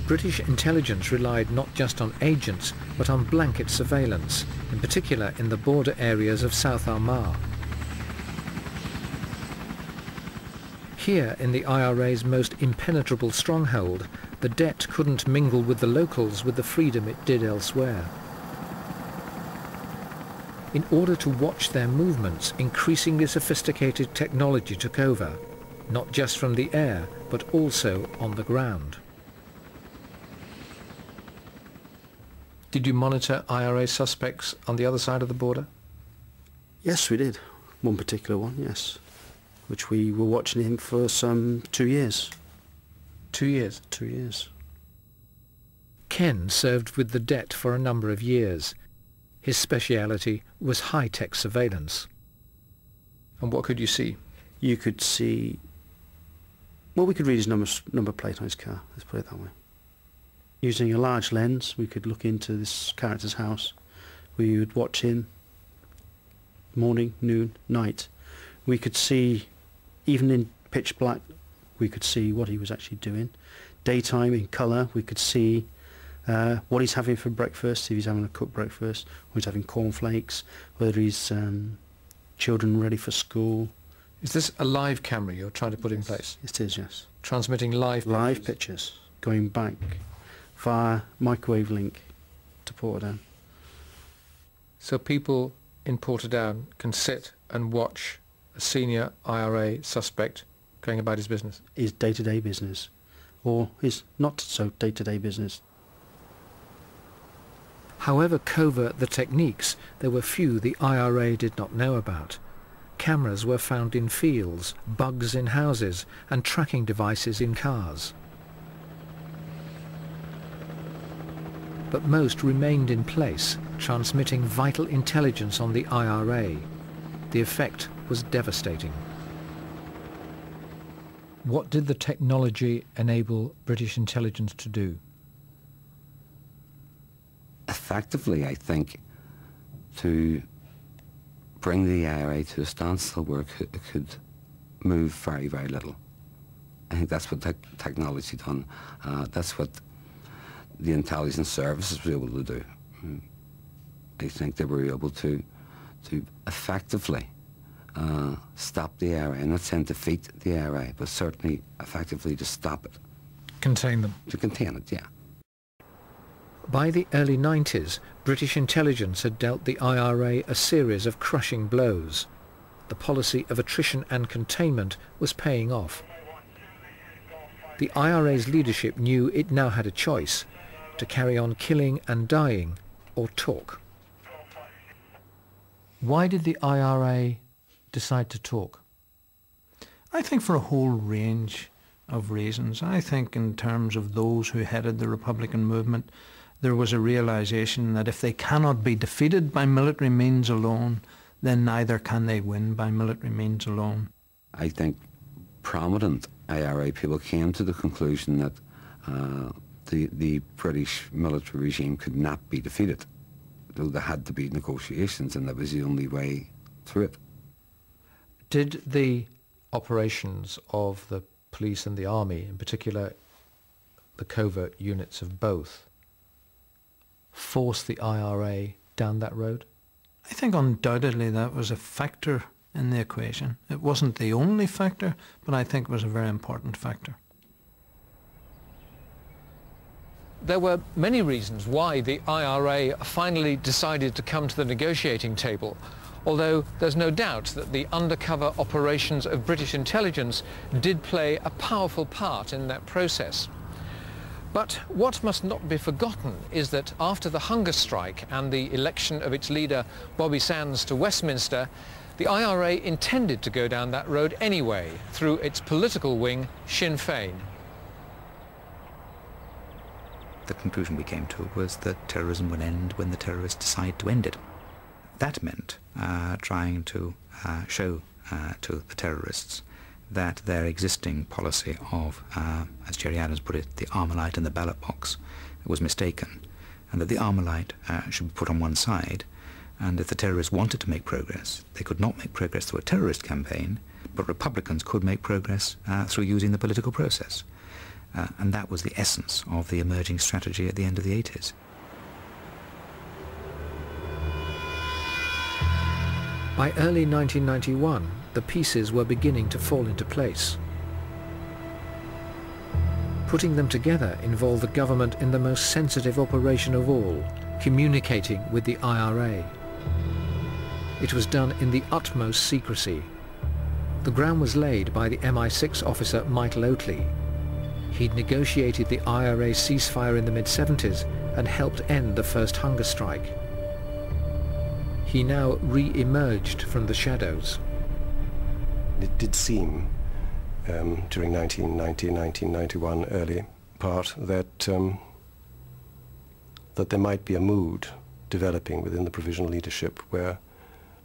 British intelligence relied not just on agents, but on blanket surveillance, in particular in the border areas of South Armagh. Here, in the IRA's most impenetrable stronghold, the Det couldn't mingle with the locals with the freedom it did elsewhere. In order to watch their movements, increasingly sophisticated technology took over, not just from the air, but also on the ground. Did you monitor IRA suspects on the other side of the border? Yes, we did. One particular one, yes. Which we were watching him for some 2 years. 2 years? 2 years. Ken served with the Det for a number of years. His speciality was high-tech surveillance. And what could you see? You could see... Well, we could read his number plate on his car, let's put it that way. Using a large lens, we could look into this character's house. We would watch him morning, noon, night. We could see, even in pitch black, we could see what he was actually doing. Daytime, in colour, we could see what he's having for breakfast, if he's having a cooked breakfast, or he's having cornflakes, whether he's children ready for school. Is this a live camera you're trying to put in place? It is, yes. Transmitting live pictures, going back via microwave link to Portadown. So people in Portadown can sit and watch a senior IRA suspect going about his business? His day-to-day business, or his not-so-day-to-day business. However covert the techniques, there were few the IRA did not know about. Cameras were found in fields, bugs in houses, and tracking devices in cars. But most remained in place, transmitting vital intelligence on the IRA. The effect was devastating. What did the technology enable British intelligence to do? Effectively, I think, to bring the IRA to a standstill where it could move very, very little. I think that's what technology done. That's what the intelligence services were able to do. I think they were able to effectively stop the IRA. I'm not saying defeat the IRA, but certainly effectively to stop it. Contain them. To contain it, yeah. By the early 90s, British intelligence had dealt the IRA a series of crushing blows. The policy of attrition and containment was paying off. The IRA's leadership knew it now had a choice: to carry on killing and dying, or talk. Why did the IRA decide to talk? I think for a whole range of reasons. I think in terms of those who headed the Republican movement, there was a realization that if they cannot be defeated by military means alone, then neither can they win by military means alone. I think prominent IRA people came to the conclusion that the British military regime could not be defeated, though there had to be negotiations, and that was the only way through it. Did the operations of the police and the army, in particular the covert units of both, force the IRA down that road? I think undoubtedly that was a factor in the equation. It wasn't the only factor, but I think it was a very important factor. There were many reasons why the IRA finally decided to come to the negotiating table, although there's no doubt that the undercover operations of British intelligence did play a powerful part in that process. But what must not be forgotten is that after the hunger strike and the election of its leader, Bobby Sands, to Westminster, the IRA intended to go down that road anyway, through its political wing, Sinn Féin. The conclusion we came to was that terrorism would end when the terrorists decide to end it. That meant trying to show to the terrorists that their existing policy of, as Jerry Adams put it, the Armalite and the ballot box was mistaken, and that the Armalite should be put on one side, and if the terrorists wanted to make progress, they could not make progress through a terrorist campaign, but Republicans could make progress through using the political process. And that was the essence of the emerging strategy at the end of the 80s. By early 1991, the pieces were beginning to fall into place. Putting them together involved the government in the most sensitive operation of all, communicating with the IRA. It was done in the utmost secrecy. The ground was laid by the MI6 officer Michael Oatley. He'd negotiated the IRA ceasefire in the mid-70s and helped end the first hunger strike. He now re-emerged from the shadows. It did seem during 1990, 1991 early part that that there might be a mood developing within the provisional leadership where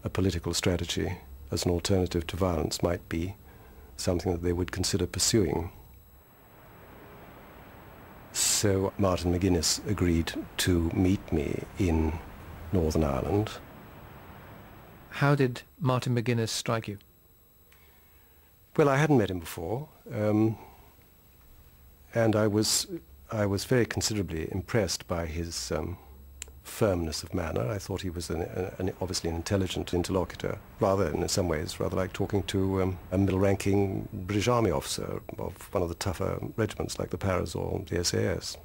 a political strategy as an alternative to violence might be something that they would consider pursuing. So Martin McGuinness agreed to meet me in Northern Ireland. How did Martin McGuinness strike you? Well, I hadn't met him before, and I was very considerably impressed by his firmness of manner. I thought he was obviously an intelligent interlocutor, in some ways, rather like talking to a middle-ranking British Army officer of one of the tougher regiments like the Paras or the SAS.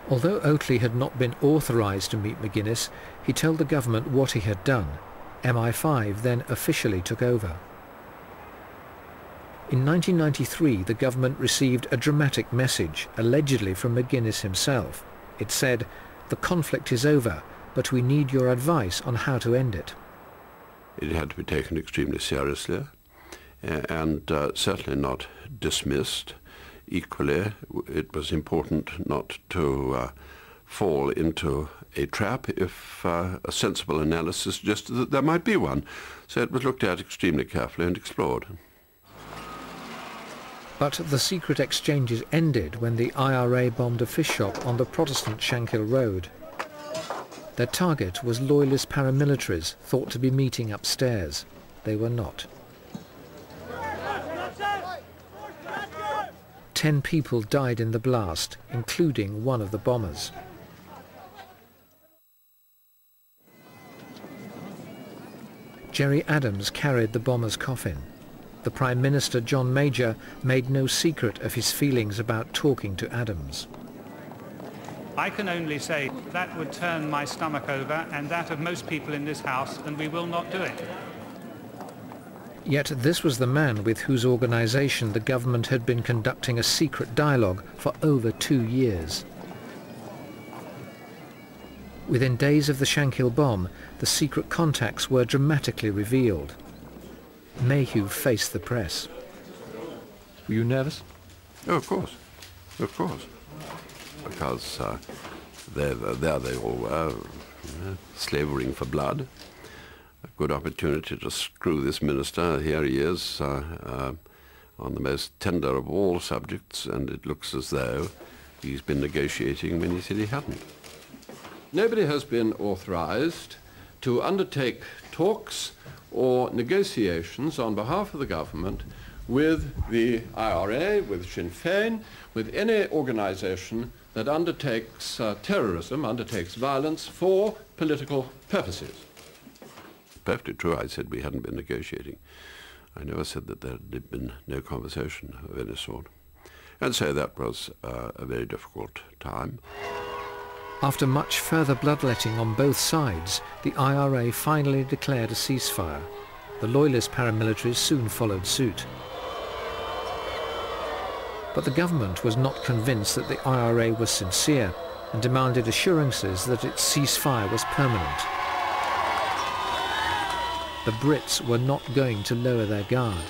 Although Oatley had not been authorised to meet McGuinness, he told the government what he had done. MI5 then officially took over. In 1993, the government received a dramatic message, allegedly from McGuinness himself. It said, "The conflict is over, but we need your advice on how to end it." It had to be taken extremely seriously and certainly not dismissed. Equally, it was important not to fall into a trap if a sensible analysis suggested that there might be one. So it was looked at extremely carefully and explored. But the secret exchanges ended when the IRA bombed a fish shop on the Protestant Shankill Road. Their target was loyalist paramilitaries thought to be meeting upstairs. They were not. 10 people died in the blast, including one of the bombers. Gerry Adams carried the bomber's coffin. The Prime Minister, John Major, made no secret of his feelings about talking to Adams. I can only say that would turn my stomach over and that of most people in this House, and we will not do it. Yet this was the man with whose organisation the government had been conducting a secret dialogue for over 2 years. Within days of the Shankill bomb, the secret contacts were dramatically revealed. Mayhew faced the press. Were you nervous? Oh, of course. Of course. Because there they all were, slavering for blood. A good opportunity to screw this minister. Here he is on the most tender of all subjects, and it looks as though he's been negotiating when he said he hadn't. Nobody has been authorized to undertake talks or negotiations on behalf of the government with the IRA, with Sinn Féin, with any organization that undertakes terrorism, undertakes violence for political purposes. Perfectly true, I said we hadn't been negotiating. I never said that there had been no conversation of any sort. And so that was a very difficult time. After much further bloodletting on both sides, the IRA finally declared a ceasefire. The loyalist paramilitaries soon followed suit. But the government was not convinced that the IRA was sincere and demanded assurances that its ceasefire was permanent. The Brits were not going to lower their guard.